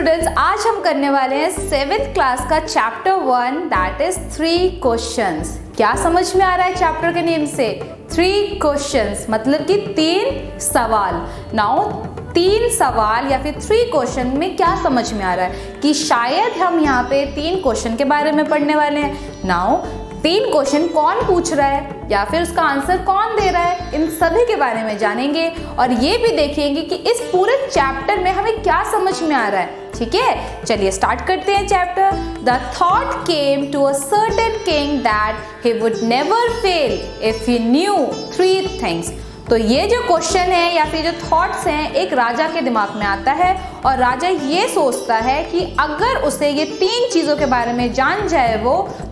Students, आज हम करने वाले हैं 7th क्लास का चैप्टर 1 दैट इज 3 क्वेश्चंस। क्या समझ में आ रहा है चैप्टर के नेम से? 3 क्वेश्चंस मतलब कि 3 सवाल। नाउ 3 सवाल या फिर 3 क्वेश्चन में क्या समझ में आ रहा है कि शायद हम यहाँ पे 3 क्वेश्चन के बारे में पढ़ने वाले हैं। नाउ 3 क्वेश्चन कौन पूछ रहा है या फिर उसका आंसर कौन दे रहा है, इन सभी के बारे में जानेंगे और ये भी देखेंगे कि इस पूरे चैप्टर में हमें क्या समझ में आ रहा है। ठीक है, चलिए स्टार्ट करते हैं chapter. The thought came to a certain king that he would never fail if he knew 3 things. तो ये जो क्वेश्चन है या फिर जो थॉट्स हैं एक राजा के दिमाग में आता है और राजा ये सोचता है कि अगर उसे ये 3 चीज़ों के बारे में जान जाए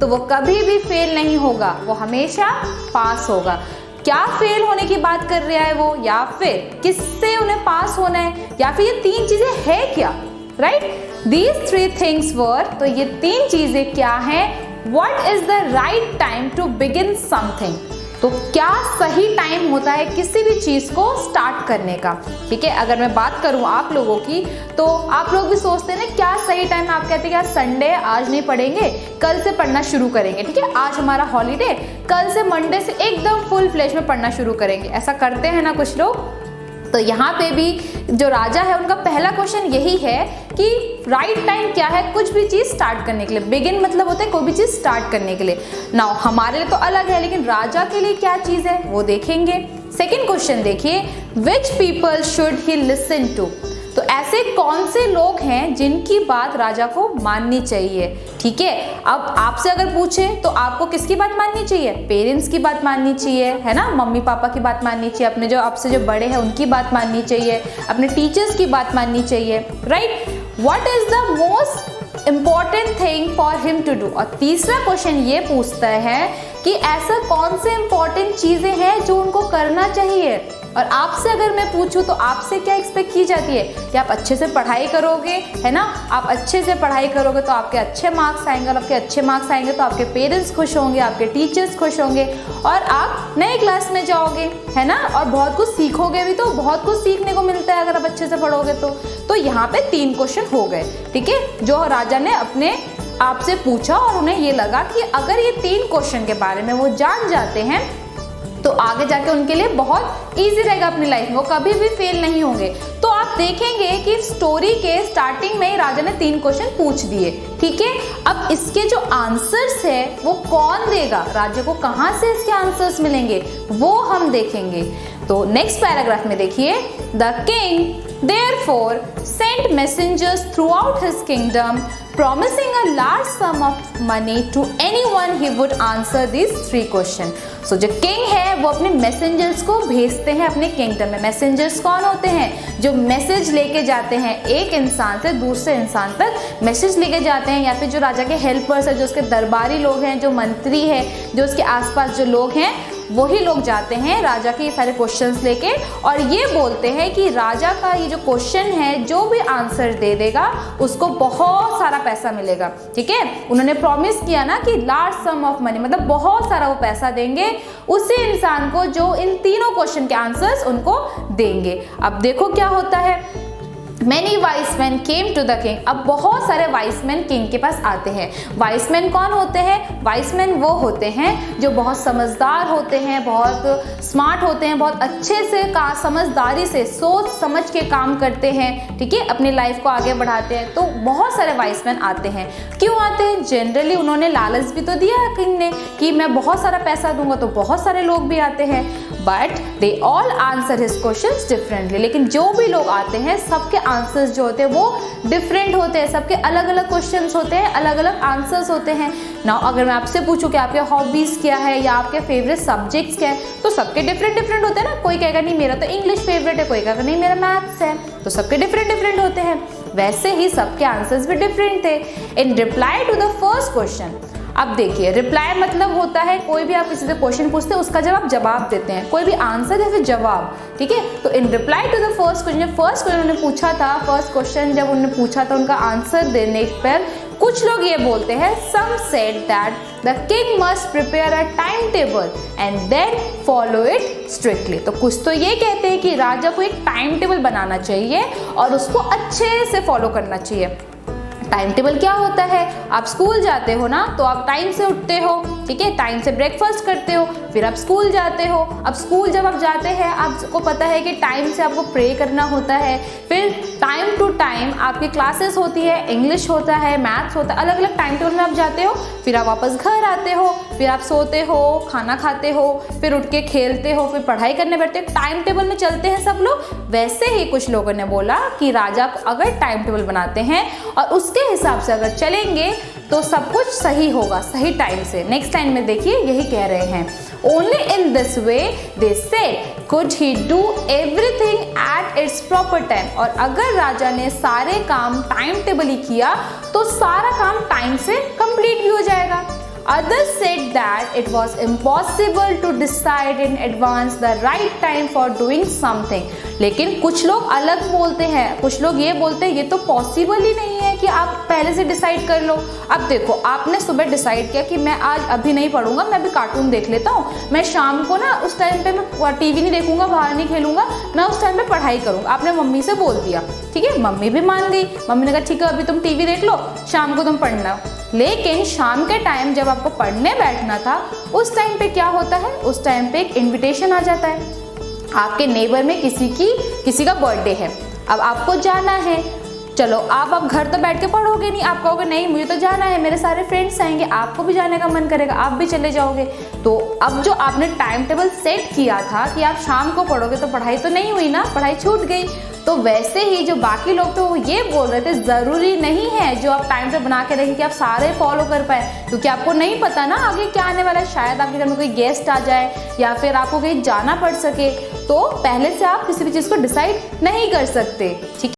तो वो कभी भी फेल नहीं होगा, वो हमेशा पास होगा। क्या फेल होने की बात कर रहा है वो, या फिर किससे उन्हें पास होना है, या फिर ये 3 चीज़ें है क्या? राइट, दीज 3 थिंग्स वर, तो ये 3 चीज़ें क्या हैं? What is the right time to begin something, तो क्या सही टाइम होता है किसी भी चीज़ को स्टार्ट करने का। ठीक है, अगर मैं बात करूँ आप लोगों की तो आप लोग भी सोचते हैं ना क्या सही टाइम। आप कहते हैं कि आज संडे, आज नहीं पढ़ेंगे, कल से पढ़ना शुरू करेंगे। ठीक है, आज हमारा हॉलीडे, कल से मंडे से एकदम फुल फ्लेश में पढ़ना शुरू करेंगे। ऐसा करते हैं ना कुछ लोग। तो यहाँ पे भी जो राजा है उनका पहला क्वेश्चन यही है कि राइट टाइम क्या है कुछ भी चीज़ स्टार्ट करने के लिए। बिगिन मतलब होता है कोई भी चीज़ स्टार्ट करने के लिए। नाउ हमारे लिए तो अलग है, लेकिन राजा के लिए क्या चीज़ है वो देखेंगे। सेकंड क्वेश्चन देखिए, which people should he listen to, तो ऐसे कौन से लोग हैं जिनकी बात राजा को माननी चाहिए। ठीक है, अब आपसे अगर पूछे तो आपको किसकी बात माननी चाहिए? पेरेंट्स की बात माननी चाहिए, है ना, मम्मी पापा की बात माननी चाहिए, अपने जो आपसे जो बड़े हैं उनकी बात माननी चाहिए, अपने टीचर्स की बात माननी चाहिए। Right, what is the most important thing for him to do, और तीसरा क्वेश्चन ये पूछता है कि ऐसा कौन से इम्पॉर्टेंट चीज़ें हैं जो उनको करना चाहिए। और आपसे अगर मैं पूछूं तो आपसे क्या एक्सपेक्ट की जाती है कि आप अच्छे से पढ़ाई करोगे, है ना, आप अच्छे से पढ़ाई करोगे तो आपके अच्छे मार्क्स आएंगे, और आपके अच्छे मार्क्स आएंगे तो आपके पेरेंट्स खुश होंगे, आपके टीचर्स खुश होंगे और आप नए क्लास में जाओगे, है ना, और बहुत कुछ सीखोगे भी। तो बहुत कुछ सीखने को मिलता है अगर आप अच्छे से पढ़ोगे तो यहाँ पे 3 क्वेश्चन हो गए। ठीक है, जो राजा ने अपने आपसे पूछा और उन्हें ये लगा कि अगर ये 3 क्वेश्चन के बारे में वो जान जाते हैं तो आगे जाके उनके लिए बहुत इजी रहेगा अपनी लाइफ में, वो कभी भी फेल नहीं होंगे। तो आप देखेंगे कि स्टोरी के स्टार्टिंग में ही राजा ने 3 क्वेश्चन पूछ दिए। ठीक है, अब इसके जो आंसर्स है वो कौन देगा, राजा को कहाँ से इसके आंसर्स मिलेंगे वो हम देखेंगे। तो नेक्स्ट पैराग्राफ में देखिए, the king therefore sent messengers throughout his kingdom promising a large sum of money to anyone he would answer these 3 questions. So जो किंग है वो अपने मैसेंजर्स को भेजते हैं अपने किंगडम में। मैसेंजर्स कौन होते हैं? जो मैसेज लेके जाते हैं एक इंसान से दूसरे इंसान तक मैसेज लेके जाते हैं, या फिर जो राजा के हेल्पर्स है, जो उसके दरबारी लोग हैं, जो मंत्री है, जो उसके आसपास जो लोग हैं, वही लोग जाते हैं राजा के ये सारे क्वेश्चंस लेके और ये बोलते हैं कि राजा का ये जो क्वेश्चन है जो भी आंसर दे देगा उसको बहुत सारा पैसा मिलेगा। ठीक है, उन्होंने प्रॉमिस किया ना कि लार्ज सम ऑफ मनी, मतलब बहुत सारा वो पैसा देंगे उसी इंसान को जो इन तीनों क्वेश्चन के आंसर्स उनको देंगे। अब देखो क्या होता है, Many wise men came to the king. अब बहुत सारे वाइस मैन किंग के पास आते हैं। वाइस मैन कौन होते हैं? वाइस मैन वो होते हैं जो बहुत समझदार होते हैं, बहुत स्मार्ट होते हैं, बहुत अच्छे से समझदारी से सोच समझ के काम करते हैं। ठीक है, अपनी लाइफ को आगे बढ़ाते हैं। तो बहुत सारे वाइस मैन आते हैं। क्यों आते हैं? जनरली उन्होंने लालच भी तो दिया किंग ने कि मैं बहुत सारा पैसा दूंगा, तो बहुत सारे लोग भी आते हैं। But they all answer his questions differently, लेकिन जो भी लोग आते हैं सबके आंसर्स जो होते हैं वो डिफरेंट होते हैं, सबके अलग अलग क्वेश्चंस होते हैं, अलग अलग आंसर्स होते हैं। नाउ अगर मैं आपसे पूछूं कि आपके हॉबीज क्या है या आपके फेवरेट सब्जेक्ट्स क्या है, तो सबके डिफरेंट डिफरेंट होते हैं ना। कोई कहेगा नहीं मेरा तो इंग्लिश फेवरेट है, कोई कहेगा नहीं मेरा मैथ्स है, तो सबके डिफरेंट डिफरेंट होते हैं। वैसे ही सबके आंसर्स भी डिफरेंट थे। In reply to the first question, अब देखिए रिप्लाई मतलब होता है कोई भी आप किसी से क्वेश्चन पूछते हैं उसका जवाब देते हैं, कोई भी आंसर या फिर जवाब। ठीक है, तो in reply to the first question, first question उन्होंने पूछा था, फर्स्ट क्वेश्चन जब उन्होंने पूछा था उनका आंसर देने पर कुछ लोग ये बोलते हैं, some said that the king must prepare a time table and then follow it strictly. तो कुछ तो ये कहते हैं कि राजा को एक टाइम टेबल बनाना चाहिए और उसको अच्छे से फॉलो करना चाहिए। टाइम टेबल क्या होता है? आप स्कूल जाते हो ना, तो आप टाइम से उठते हो, ठीक है, टाइम से ब्रेकफास्ट करते हो, फिर आप स्कूल जाते हो। अब स्कूल जब आप जाते हैं, आपको पता है कि टाइम से आपको प्रे करना होता है, फिर टाइम टू टाइम आपकी क्लासेस होती है, इंग्लिश होता है, मैथ्स होता है, अलग अलग टाइम टेबल में आप जाते हो, फिर आप वापस घर आते हो, फिर आप सोते हो, खाना खाते हो, फिर उठ के खेलते हो, फिर पढ़ाई करने बैठते हो। टाइम टेबल में चलते हैं सब लोग। वैसे ही कुछ लोगों ने बोला कि राजा अगर टाइम टेबल बनाते हैं और उसके हिसाब से अगर चलेंगे तो सब कुछ सही होगा, सही टाइम से। नेक्स्ट लाइन में देखिए यही कह रहे हैं, only in this way they said could he do everything at its proper time. और अगर राजा ने सारे काम टाइम टेबल ही किया तो सारा काम टाइम से कंप्लीट भी हो जाएगा। Others said that it was impossible to decide in advance the right time for doing something। लेकिन कुछ लोग अलग बोलते हैं, कुछ लोग ये बोलते हैं ये तो पॉसिबल ही नहीं है कि आप पहले से डिसाइड कर लो। अब देखो, आपने सुबह डिसाइड किया कि मैं आज अभी नहीं पढ़ूंगा, मैं अभी कार्टून देख लेता हूँ, मैं शाम को ना उस टाइम पे मैं टीवी नहीं देखूंगा, बाहर नहीं खेलूंगा, मैं उस टाइम पे पढ़ाई करूंगा। आपने मम्मी से बोल दिया, ठीक है, मम्मी भी मान गई, मम्मी ने कहा ठीक है अभी तुम टीवी देख लो, शाम को तुम पढ़ना। लेकिन शाम के टाइम जब आपको पढ़ने बैठना था, उस टाइम पे क्या होता है, उस टाइम पे एक इनविटेशन आ जाता है, आपके नेबर में किसी का बर्थडे है, अब आपको जाना है। चलो आप घर तो बैठ के पढ़ोगे नहीं, आप कहोगे नहीं मुझे तो जाना है, मेरे सारे फ्रेंड्स आएंगे, आपको भी जाने का मन करेगा, आप भी चले जाओगे। तो अब जो आपने टाइम टेबल सेट किया था कि आप शाम को पढ़ोगे तो पढ़ाई तो नहीं हुई ना, पढ़ाई छूट गई। तो वैसे ही जो बाकी लोग तो वो ये बोल रहे थे ज़रूरी नहीं है जो आप टाइम टेबल बना के रखें कि आप सारे फॉलो कर पाए, क्योंकि आपको नहीं पता ना आगे क्या आने वाला है, शायद आपके घर में कोई गेस्ट आ जाए या फिर आपको कहीं जाना पड़ सके, तो पहले से आप किसी भी चीज़ को डिसाइड नहीं कर सकते, ठीक है।